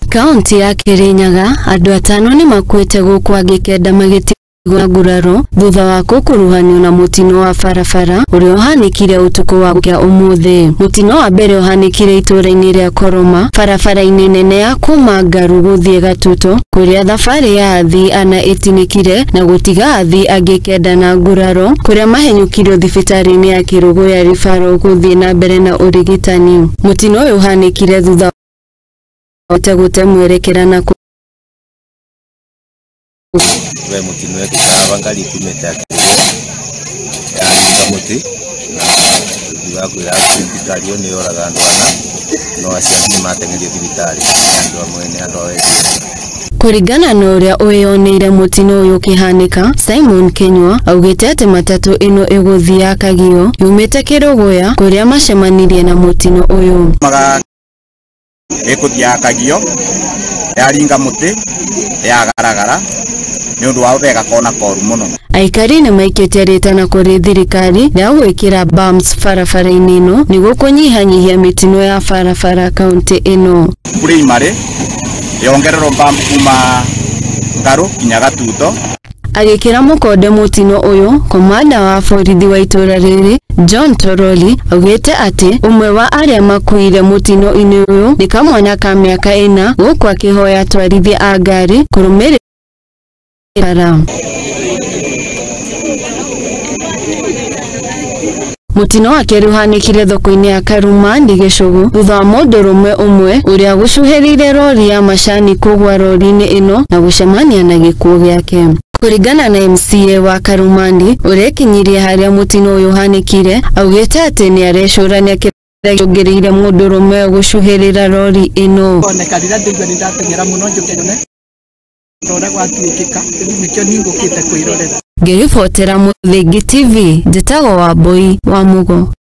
Kaunti ya Kirinyaga andu 5 ni makuite guku angikenda magitigwo nguraro thutha wa kukuruhanio na mutino wa barabara uria uhanikire utuku wa kia umuthi. Mutino wa mbere uhanikire itura-ini ria Koroma barabara-ini nene ya kuma Ngaru guthie Gatutu kuria thabari ya athii ana itinikire na gutiga athii angikenda na nguraro kuria mahenyukirio thibitari-ini ya Kirugu ya Rifaro guthie na mbere na urigitani. Mutino uyu uhanikire thutha gute mwerekera na we mutino wetu ngari kumete akiri ya muti na kwira thibitari ni oraga andu ana no aciari matengerio thibitari andu amwe ni andu awe. Kuringana na uria uyoneire mutino uyu kihanika, Simon Kenywa augite ati matatu ino iguthia Kagio yumite Kiruguya kuria macemanirie na mutino uyu. Ekuthia Kagio yaringa muti yagaragara ni undu wa ubega kona koru muno. Aikari ni maikite ritana kuri thirikari ya gwikira bumps barabara-ini ino niguo kunyihanyihia mitino ya barabara kaunti ino. Primary yongererwo bump kuma Ngaru kinya Gatuto. Agikira mukonde mutino uyu, komanda wa borithi wa itura riri John Toroli augite ati umwe wa aria makuire mutino ini uyu ni kamwana ka miaka 4 guku akihoya twarithia a ngari kurumirira. Mutino wa keri uhanikire thoko-ini ya Karumandi Gicugu thutha wa mundurume umwe uria gucuhirire rori ya macani kugwa rori-ini ino na gucemania na gikuo giake. Kuringana na MCA wa Karumandi urekinyirie haria mutino uyu uhanikire augite ati ni arecurania kiongereire mundurume gucuhirira rori ino. Onekarira ndigwa ni ndatengera muno njukene rora gwatuikika nikyo ningukite kwirorera. Ngiribotera Muthingi TV, njitagwo Wambui wa Mugo.